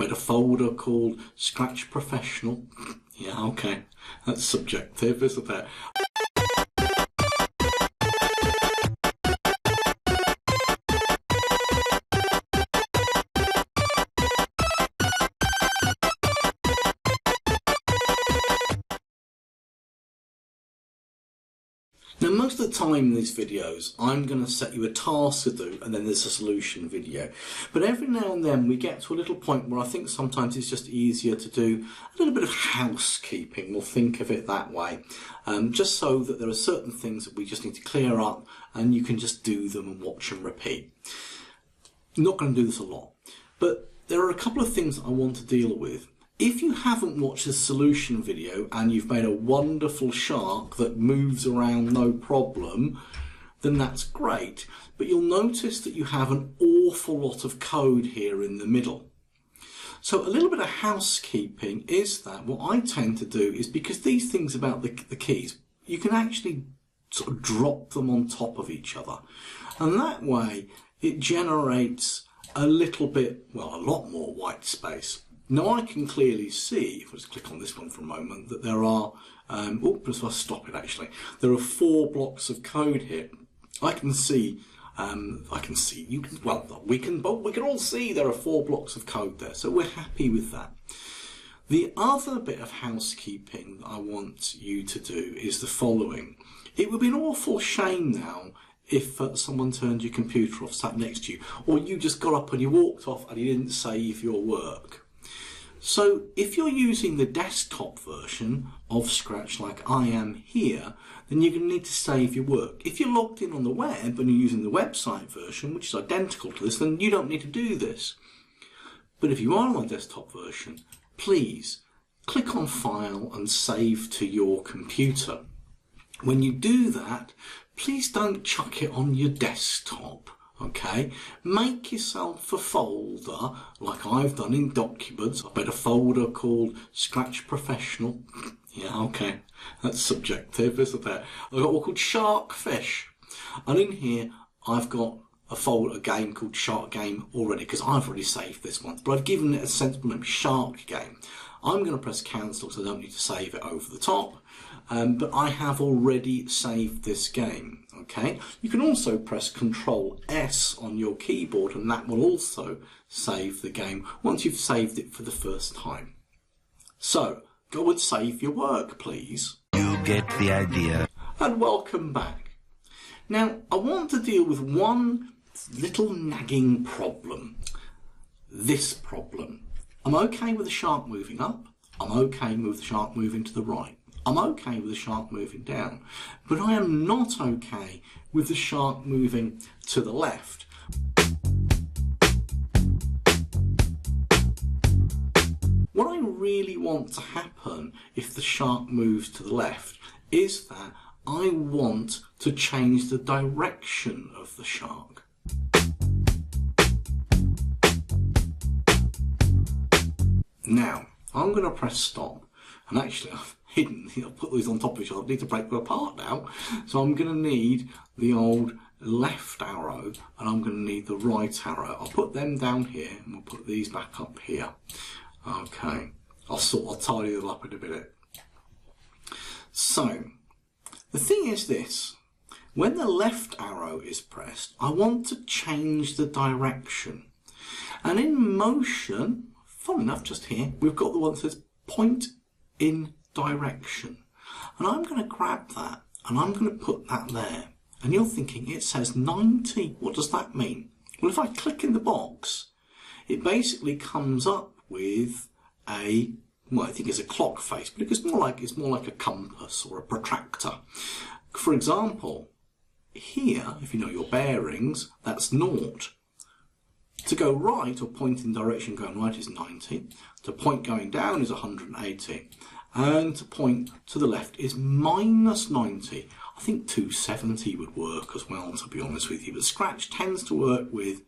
made a folder called Scratch Professional. Yeah, okay, that's subjective, isn't it? Now, most of the time in these videos, I'm going to set you a task to do and then there's a solution video. But every now and then we get to a little point where I think sometimes it's just easier to do a little bit of housekeeping. We'll think of it that way. Just so that there are certain things that we just need to clear up and you can just do them and watch and repeat. I'm not going to do this a lot, but there are a couple of things that I want to deal with. If you haven't watched this solution video and you've made a wonderful shark that moves around no problem, then that's great. But you'll notice that you have an awful lot of code here in the middle. So a little bit of housekeeping is that what I tend to do is, because these things about the keys, you can actually sort of drop them on top of each other. And that way it generates a little bit, well, a lot more white space. Now I can clearly see, if I just click on this one for a moment, that there are, just I'll stop it actually. There are 4 blocks of code here. I can see, you can, well, we can all see there are 4 blocks of code there, so we're happy with that. The other bit of housekeeping I want you to do is the following. It would be an awful shame now if someone turned your computer off, sat next to you, or you just got up and you walked off and you didn't save your work. So if you're using the desktop version of Scratch like I am here, then you're going to need to save your work. If you're logged in on the web and you're using the website version, which is identical to this, then you don't need to do this. But if you are on the desktop version, please click on File and Save to your computer. When you do that, please don't chuck it on your desktop. Okay, make yourself a folder like I've done in Documents. I've made a folder called Scratch Professional. Yeah, okay, that's subjective, isn't it? I've got one called Shark Fish, and in here I've got a game called Shark Game already, because I've already saved this one, but I've given it a sensible name, Shark Game. I'm going to press cancel so I don't need to save it over the top. But I have already saved this game. Okay, you can also press Control S on your keyboard and that will also save the game once you've saved it for the first time. So go and save your work, please. You get the idea. And welcome back. Now I want to deal with one little nagging problem. This problem. I'm okay with the shark moving up. I'm okay with the shark moving to the right. I'm okay with the shark moving down, but I am not okay with the shark moving to the left. What I really want to happen if the shark moves to the left is that I want to change the direction of the shark. Now, I'm going to press stop, and actually I've put these on top of each other. I need to break them apart now. So I'm going to need the old left arrow and I'm going to need the right arrow. I'll put them down here and we'll put these back up here. Okay, I'll tidy them up in a minute. So the thing is this, when the left arrow is pressed, I want to change the direction. And in motion, fun enough, just here, we've got the one that says point in direction, and I'm going to grab that and I'm going to put that there, and you're thinking it says 90, what does that mean? Well, if I click in the box, it basically comes up with a, well, I think it's a clock face, but it's more like a compass or a protractor. For example, here, if you know your bearings, that's 0. To go right, or point in direction going right, is 90. To point going down is 180. And to point to the left is minus 90. I think 270 would work as well, to be honest with you. But Scratch tends to work with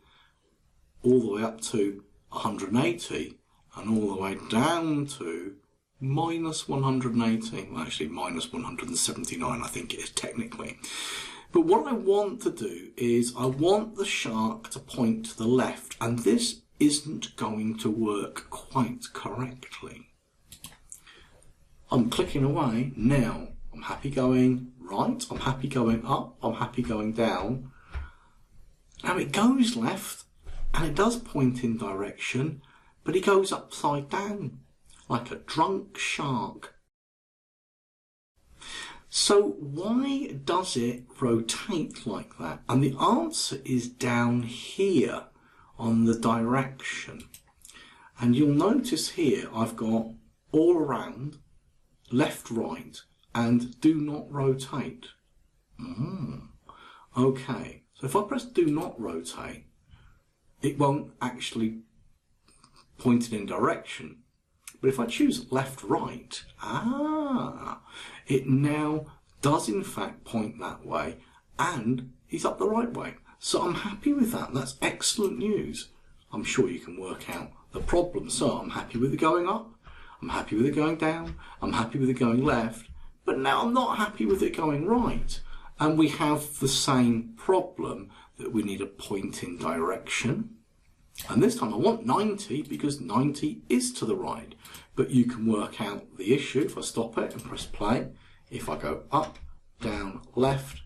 all the way up to 180 and all the way down to minus 180. Well, actually, minus 179, I think it is technically. But what I want to do is I want the shark to point to the left, and this isn't going to work quite correctly. I'm clicking away now. I'm happy going right, I'm happy going up, I'm happy going down. Now it goes left and it does point in direction, but it goes upside down like a drunk shark. So why does it rotate like that? And the answer is down here on the direction. And you'll notice here I've got all around, left, right, and do not rotate. Okay, so if I press do not rotate, it won't actually point it in direction. But if I choose left, right, it now does in fact point that way, and he's up the right way. So I'm happy with that. That's excellent news. I'm sure you can work out the problem. So I'm happy with it going up, I'm happy with it going down, I'm happy with it going left, but now I'm not happy with it going right. And we have the same problem that we need a point in direction. And this time I want 90 because 90 is to the right. But you can work out the issue if I stop it and press play. If I go up, down, left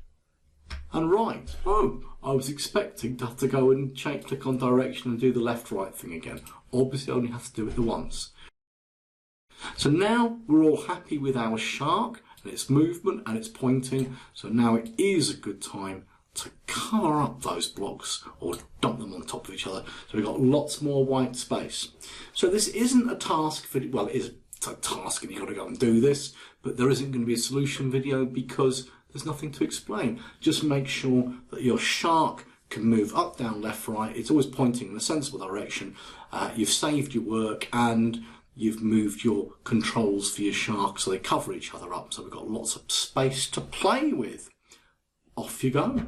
and right. Oh, I was expecting to have to go and click on direction and do the left-right thing again. Obviously I only have to do it the once. So now we're all happy with our shark and its movement and its pointing. So now it is a good time to cover up those blocks or dump them on top of each other. So we've got lots more white space. So this isn't a task video, well it is a task and you've got to go and do this, but there isn't going to be a solution video because there's nothing to explain. Just make sure that your shark can move up, down, left, right. It's always pointing in a sensible direction. You've saved your work and you've moved your controls for your shark so they cover each other up. So we've got lots of space to play with. Off you go.